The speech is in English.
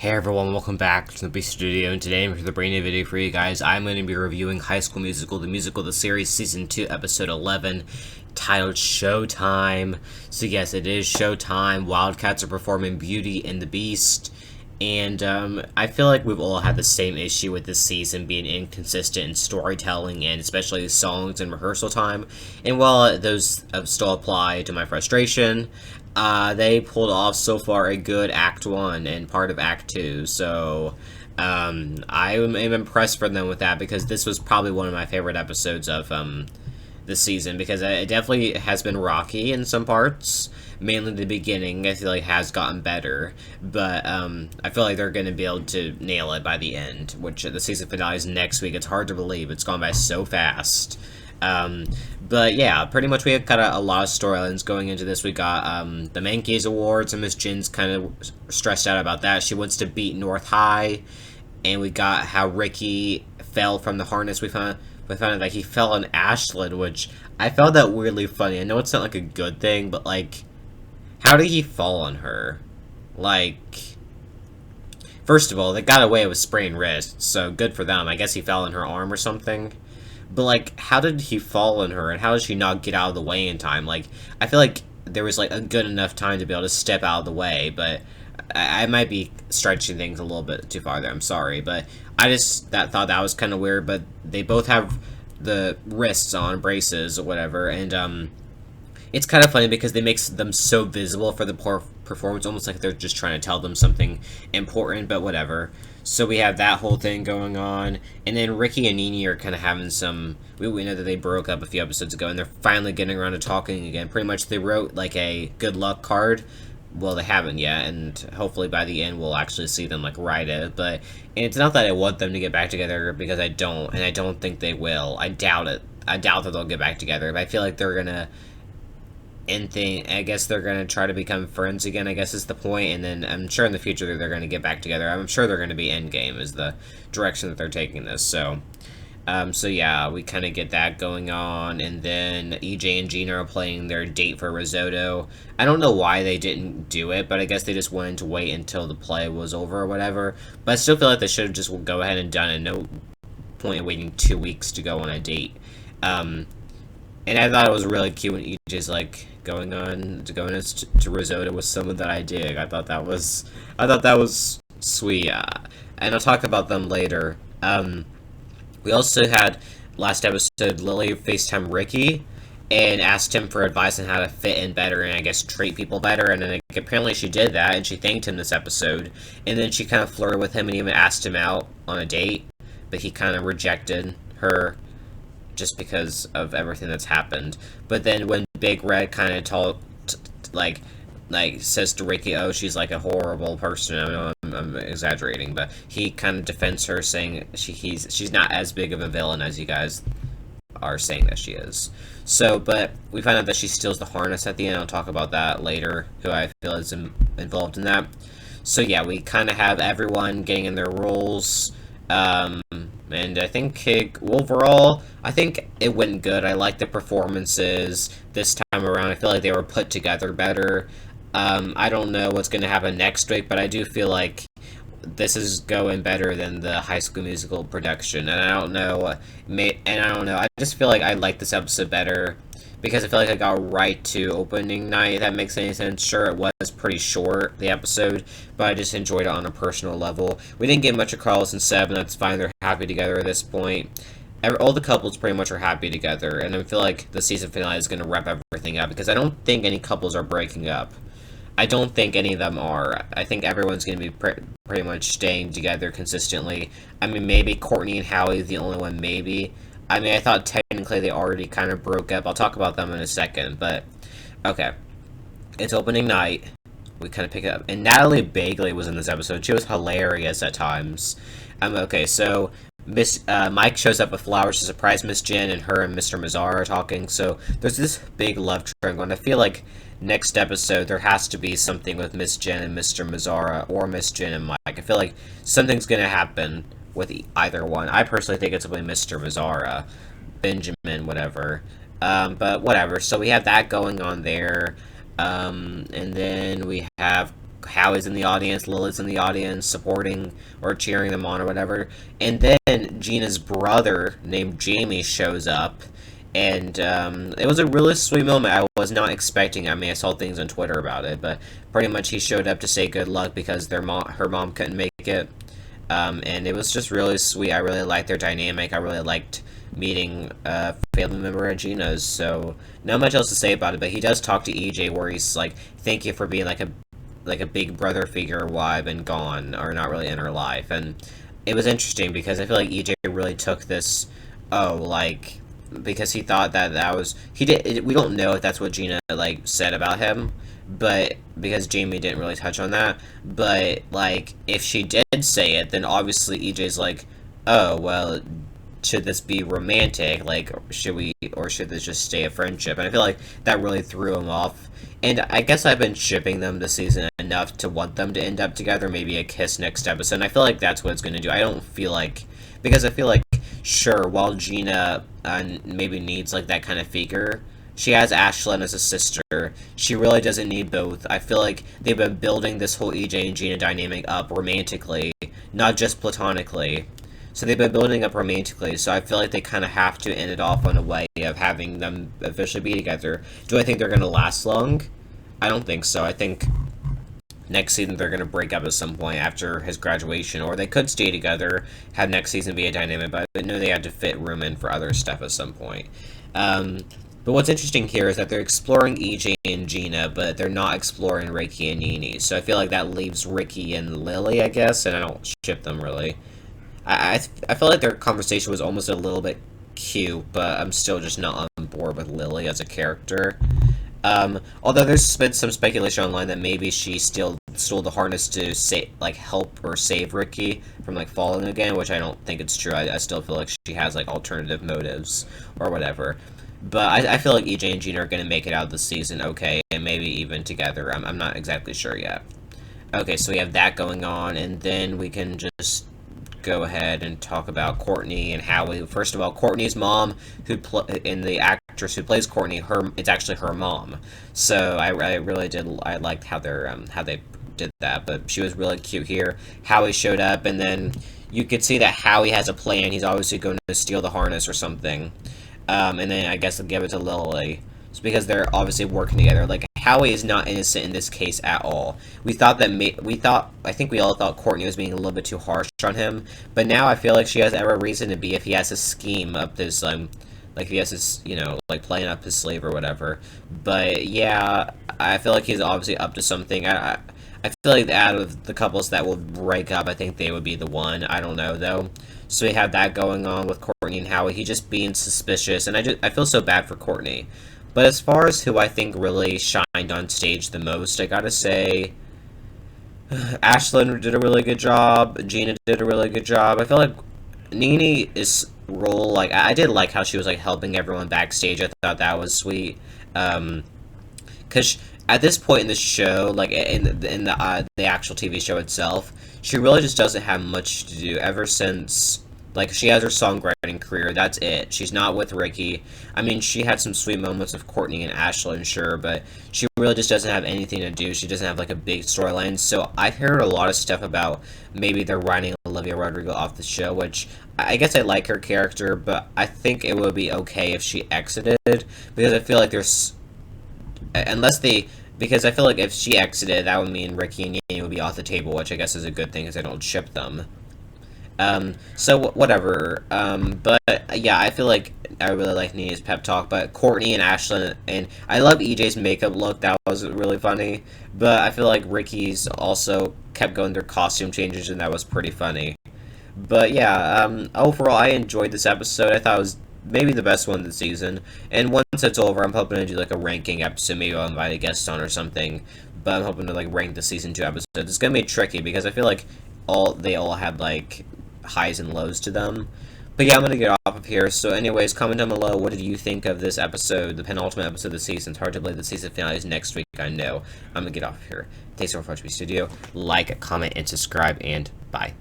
Hey everyone, welcome back to the B Studio, and today I'm here with a brand new video for you guys. I'm going to be reviewing High School Musical, the musical, the series, Season 2, Episode 11, titled Showtime. So yes, it is Showtime. Wildcats are performing Beauty and the Beast, and I feel like we've all had the same issue with this season being inconsistent in storytelling, and especially songs and rehearsal time. And while those still apply to my frustration, they pulled off so far a good Act 1 and part of Act 2, so I am impressed for them with that, because this was probably one of my favorite episodes of this season, because it definitely has been rocky in some parts. Mainly the beginning, I feel like, has gotten better, but I feel like they're going to be able to nail it by the end, which the season finale is next week. It's hard to believe. It's gone by so fast. But yeah, pretty much we have got a lot of storylines going into this. We got the Mankeys Awards, and Miss Jin's kind of stressed out about that. She wants to beat North High, and we got how Ricky fell from the harness. We found out that he fell on Ashland, which I found that weirdly funny. I know it's not like a good thing, but like, how did he fall on her? Like, first of all, they got away with sprained wrists, so good for them. I guess he fell on her arm or something. But, like, how did he fall on her, and how did she not get out of the way in time? Like, I feel like there was, like, a good enough time to be able to step out of the way, but I might be stretching things a little bit too far there, I'm sorry. But I just thought that was kind of weird, but they both have the wrists on, braces or whatever, and, it's kind of funny because they make them so visible for the performance, almost like they're just trying to tell them something important, but whatever. So we have that whole thing going on, and then Ricky and Nene are kind of having some... We know that they broke up a few episodes ago, and they're finally getting around to talking again. Pretty much they wrote, like, a good luck card. Well, they haven't yet, and hopefully by the end we'll actually see them, like, write it. But, and it's not that I want them to get back together, because I don't, and I don't think they will. I doubt it. I doubt that they'll get back together, but I feel like they're gonna... I guess they're going to try to become friends again, I guess is the point, and then I'm sure in the future they're going to get back together. I'm sure they're going to be endgame is the direction that they're taking this, so yeah, we kind of get that going on, and then EJ and Gina are playing their date for risotto. I don't know why they didn't do it, but I guess they just wanted to wait until the play was over or whatever, but I still feel like they should have just go ahead and done it. No point in waiting 2 weeks to go on a date. And I thought it was really cute when EJ's like going to risotto with someone that I dig. I thought that was sweet. And I'll talk about them later. We also had last episode Lily FaceTime Ricky and asked him for advice on how to fit in better and I guess treat people better. And then like, apparently she did that, and she thanked him this episode. And then she kind of flirted with him and even asked him out on a date, but he kind of rejected her just because of everything that's happened. But then when Big Red kind of like says to Ricky, oh, she's like a horrible person, I know I'm exaggerating, but he kind of defends her, saying she's not as big of a villain as you guys are saying that she is. So, but we find out that she steals the harness at the end. I'll talk about that later, who I feel is involved in that. So yeah, we kind of have everyone getting in their roles. And I think overall, I think it went good. I like the performances this time around. I feel like they were put together better. I don't know what's going to happen next week, but I do feel like this is going better than the High School Musical production. And I don't know, I just feel like I like this episode better because I feel like I got right to opening night, if that makes any sense. Sure, it was pretty short, the episode, but I just enjoyed it on a personal level. We didn't get much of Carlos and Seb, and that's fine. They're happy together at this point. All the couples pretty much are happy together, and I feel like the season finale is going to wrap everything up, because I don't think any couples are breaking up. I don't think any of them are. I think everyone's going to be pretty much staying together consistently. I mean, maybe Courtney and Howie is the only one, maybe. I mean, I thought technically they already kind of broke up. I'll talk about them in a second, but okay. It's opening night. We kind of pick it up. And Natalie Bagley was in this episode. She was hilarious at times. Okay, so Mike shows up with flowers to surprise Miss Jen, and her and Mr. Mazzara are talking. So there's this big love triangle, and I feel like next episode there has to be something with Miss Jen and Mr. Mazzara, or Miss Jen and Mike. I feel like something's going to happen with either one. I personally think it's going to be Mr. Mazzara, Benjamin, whatever. But whatever. So we have that going on there. And then we have Howie's in the audience, Lily's in the audience, supporting or cheering them on or whatever. And then Gina's brother, named Jamie, shows up. And it was a really sweet moment. I was not expecting. I mean, I saw things on Twitter about it, but pretty much he showed up to say good luck because her mom couldn't make it. And it was just really sweet. I really liked their dynamic. I really liked meeting a family member of Gina's. So not much else to say about it. But he does talk to EJ where he's like, "Thank you for being like a big brother figure while I've been gone or not really in her life." And it was interesting because I feel like EJ really took this. Because he thought that was we don't know if that's what Gina like said about him, but because Jamie didn't really touch on that, but like if she did say it, then obviously EJ's like, oh well, should this be romantic, like should this just stay a friendship? And I feel like that really threw him off, and I guess I've been shipping them this season enough to want them to end up together, maybe a kiss next episode, and I feel like that's what it's going to do. I don't feel like, because I feel like, sure, while Gina maybe needs like that kind of figure, she has Ashlyn as a sister. She really doesn't need both. I feel like they've been building this whole EJ and Gina dynamic up romantically, not just platonically. So they've been building up romantically, so I feel like they kind of have to end it off on a way of having them officially be together. Do I think they're going to last long? I don't think so. I think next season they're going to break up at some point after his graduation, or they could stay together, have next season be a dynamic, but I know they had to fit room in for other stuff at some point. But what's interesting here is that they're exploring EJ and Gina, but they're not exploring Ricky and Nene, so I feel like that leaves Ricky and Lily, I guess, and I don't ship them really. I feel like their conversation was almost a little bit cute, but I'm still just not on board with Lily as a character. Although there's been some speculation online that maybe she still stole the harness to help or save Ricky from like falling again, which I don't think it's true. I still feel like she has like alternative motives or whatever. But I feel like EJ and Gina are going to make it out this season okay, and maybe even together. I'm not exactly sure yet. Okay, so we have that going on, and then we can just go ahead and talk about Courtney and Howie. First of all, Courtney's mom, the actress who plays Courtney, it's actually her mom. So I liked how they did that. But she was really cute here. Howie showed up, and then you could see that Howie has a plan. He's obviously going to steal the harness or something, and then I guess they'll give it to Lily. It's because they're obviously working together. Like, Howie is not innocent in this case at all. I think we all thought Courtney was being a little bit too harsh on him, but now I feel like she has every reason to be if he has a scheme up this, like he has this, like playing up his sleeve or whatever. But yeah, I feel like he's obviously up to something. I feel like out of the couples that will break up, I think they would be the one. I don't know though. So we have that going on with Courtney and Howie. He just being suspicious, and I feel so bad for Courtney. But as far as who I think really shined on stage the most, I gotta say, Ashlyn did a really good job. Gina did a really good job. I feel like Nene's role, like, I did like how she was like helping everyone backstage. I thought that was sweet. Because at this point in the show, like in the actual TV show itself, she really just doesn't have much to do ever since. Like, she has her songwriting career, that's it. She's not with Ricky. I mean, she had some sweet moments with Courtney and Ashlyn, sure, but she really just doesn't have anything to do. She doesn't have, like, a big storyline. So I've heard a lot of stuff about maybe they're writing Olivia Rodrigo off the show, which I guess I like her character, but I think it would be okay if she exited, because I feel like because I feel like if she exited, that would mean Ricky and Nene would be off the table, which I guess is a good thing, because I don't ship them. So whatever. But yeah, I feel like I really like Nene's pep talk. But Courtney and Ashlyn, and I love EJ's makeup look. That was really funny. But I feel like Ricky's also kept going through costume changes, and that was pretty funny. But yeah, overall, I enjoyed this episode. I thought it was maybe the best one this season. And once it's over, I'm hoping to do like a ranking episode. Maybe I'll invite a guest on or something. But I'm hoping to like rank the season 2 episodes. It's gonna be tricky because I feel like they all had like highs and lows to them. But yeah, I'm gonna get off of here. So anyways, comment down below, what did you think of this episode, the penultimate episode of the season? It's hard to believe the season finale is next week, I know. I'm gonna get off of here. Thanks so much for watching my studio. Like, comment, and subscribe, and bye.